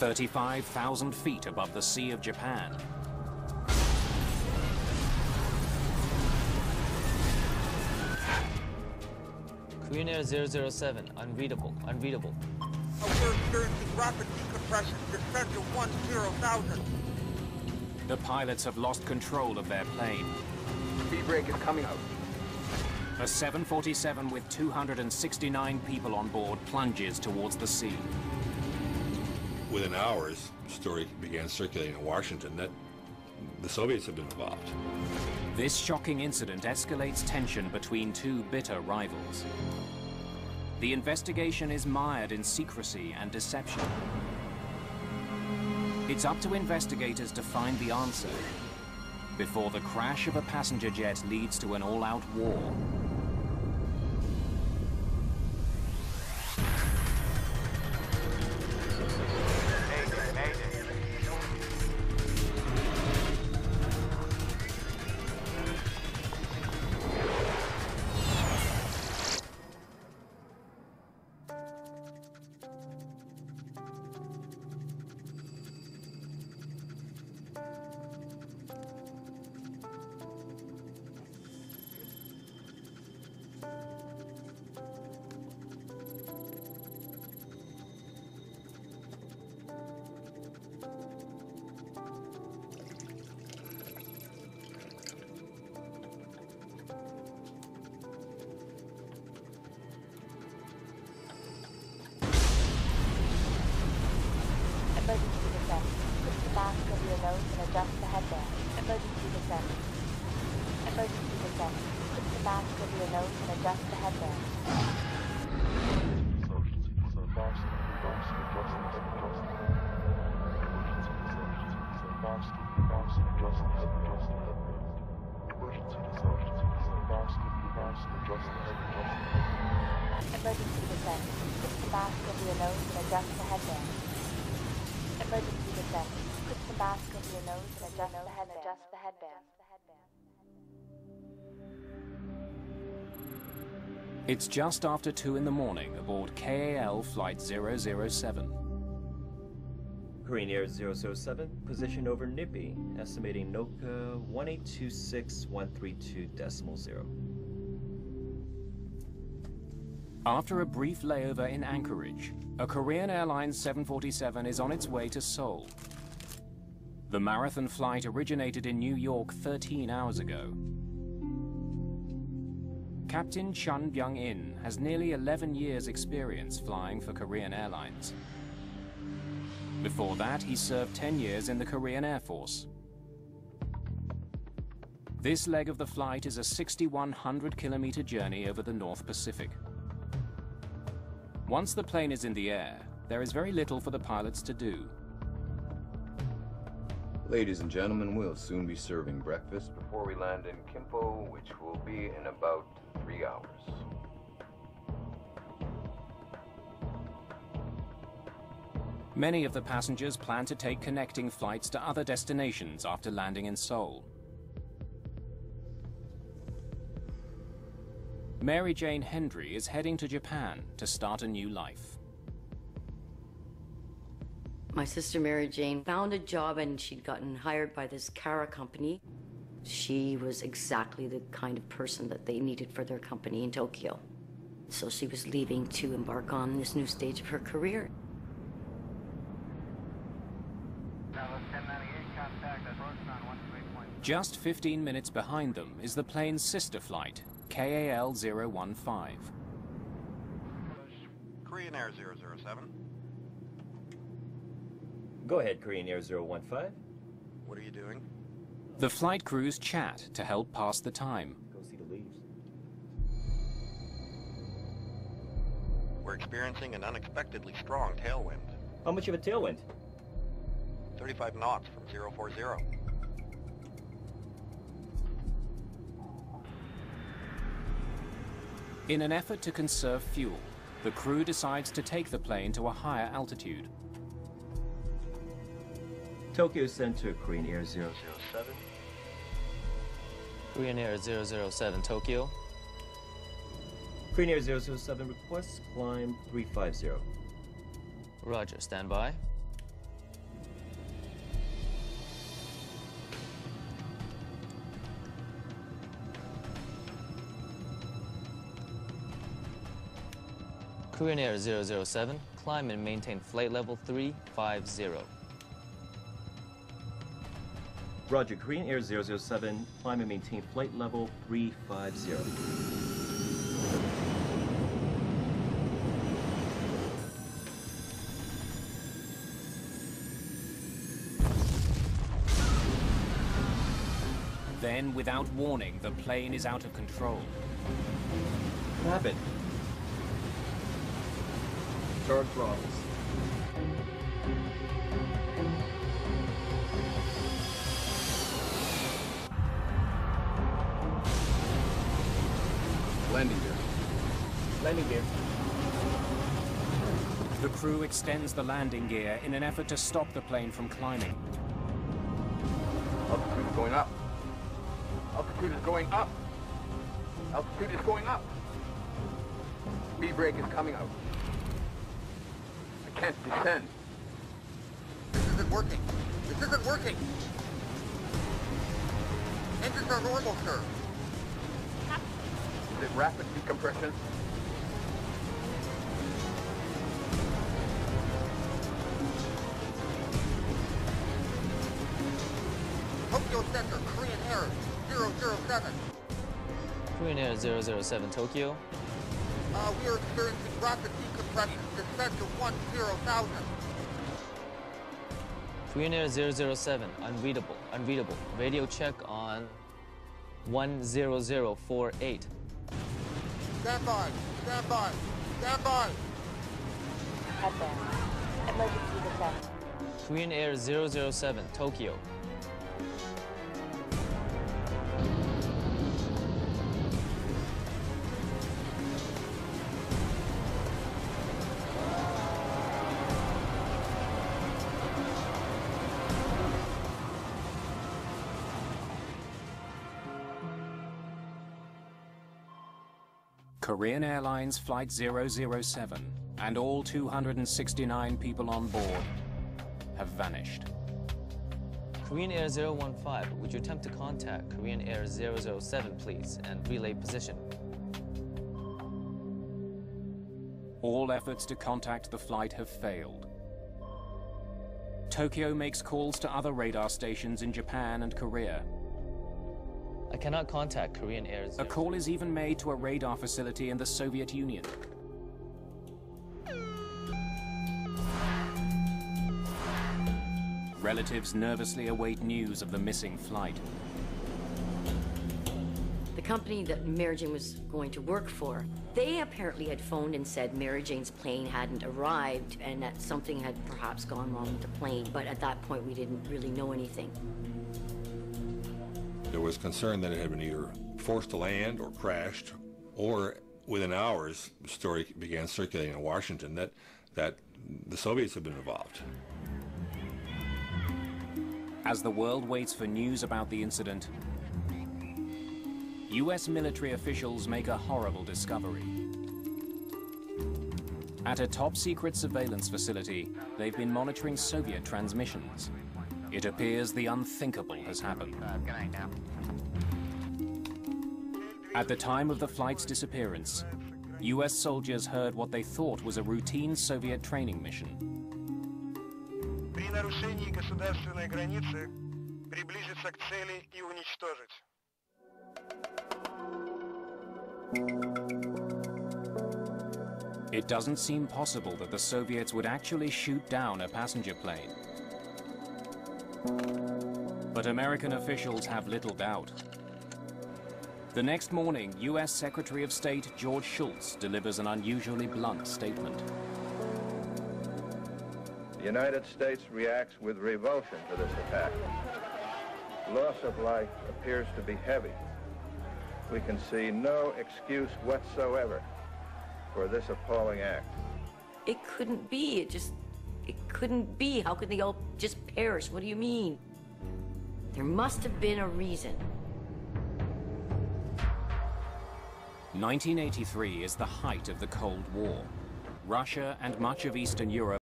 35,000 feet above the Sea of Japan. Korean Air 007, unreadable, unreadable. We're experiencing rapid decompression, descent to 10,000. The pilots have lost control of their plane. Speed brake is coming out. A 747 with 269 people on board plunges towards the sea. Within hours, the story began circulating in Washington that the Soviets had been involved. This shocking incident escalates tension between two bitter rivals. The investigation is mired in secrecy and deception. It's up to investigators to find the answer before the crash of a passenger jet leads to an all-out war. Emergency descent. Put the mask over your nose and adjust the headband. Emergency descent. Emergency descent. Put the mask over your nose and adjust the headband. Emergency descent. Put the mask over your nose and adjust the headband. Emergency descent. Put the mask over your nose and adjust the headband. It's just after 2 in the morning aboard KAL Flight 007. Korean Air 007, position over Nippy, estimating NOCA 1826132.0. After a brief layover in Anchorage, a Korean Airlines 747 is on its way to Seoul. The marathon flight originated in New York 13 hours ago. Captain Chun Byung-in has nearly 11 years' experience flying for Korean Airlines. Before that, he served 10 years in the Korean Air Force. This leg of the flight is a 6,100-kilometer journey over the North Pacific. Once the plane is in the air, there is very little for the pilots to do. Ladies and gentlemen, we'll soon be serving breakfast before we land in Kimpo, which will be in about 3 hours. Many of the passengers plan to take connecting flights to other destinations after landing in Seoul. Mary Jane Hendry is heading to Japan to start a new life. My sister Mary Jane found a job and she'd gotten hired by this Kara company. She was exactly the kind of person that they needed for their company in Tokyo. So she was leaving to embark on this new stage of her career. Just 15 minutes behind them is the plane's sister flight, KAL 015. Korean Air 007. Go ahead, Korean Air 015. What are you doing? The flight crews chat to help pass the time. Go see the leaves. We're experiencing an unexpectedly strong tailwind. How much of a tailwind? 35 knots from 040. In an effort to conserve fuel, the crew decides to take the plane to a higher altitude. Tokyo Center, Korean Air 007. Korean Air 007, Tokyo. Korean Air 007 requests climb 350. Roger, stand by. Korean Air 007, climb and maintain flight level 350. Roger, Korean Air 007, climb and maintain flight level 350. Then, without warning, the plane is out of control. What happened? Charge throttles. Landing gear. Landing gear. The crew extends the landing gear in an effort to stop the plane from climbing. Altitude is going up. Altitude is going up. Altitude is going up. Speed brake is coming out. I can't descend. This isn't working. This isn't working. Engines are normal, sir. Is it rapid decompression? Tokyo Center, Korean Air 007. Korean Air 007 Tokyo. We are experiencing rapid decompression. Descent to 10,000. Korean Air 007, unreadable, unreadable. Radio check on 10048. Stand by, stand by, stand by. Headband. Emergency descent. Korean Air 007 Tokyo. Korean Airlines Flight 007 and all 269 people on board have vanished. Korean Air 015, would you attempt to contact Korean Air 007, please, and relay position? All efforts to contact the flight have failed. Tokyo makes calls to other radar stations in Japan and Korea. I cannot contact Korean Air 007. A call is even made to a radar facility in the Soviet Union. Relatives nervously await news of the missing flight. The company that Mary Jane was going to work for, they apparently had phoned and said Mary Jane's plane hadn't arrived and that something had perhaps gone wrong with the plane. But at that point, we didn't really know anything. There was concern that it had been either forced to land or crashed, or within hours, the story began circulating in Washington that the Soviets had been involved. As the world waits for news about the incident, US military officials make a horrible discovery. At a top-secret surveillance facility, they've been monitoring Soviet transmissions. It appears the unthinkable has happened. At the time of the flight's disappearance, US soldiers heard what they thought was a routine Soviet training mission. При нарушении государственной границы приблизиться к цели и уничтожить. It doesn't seem possible that the Soviets would actually shoot down a passenger plane. But American officials have little doubt. The next morning, US Secretary of State George Shultz delivers an unusually blunt statement. The United States reacts with revulsion to this attack. Loss of life appears to be heavy. We can see no excuse whatsoever for this appalling act. It couldn't be. It couldn't be. How could they all just perish? What do you mean? There must have been a reason. 1983 is the height of the Cold War. Russia and much of Eastern Europe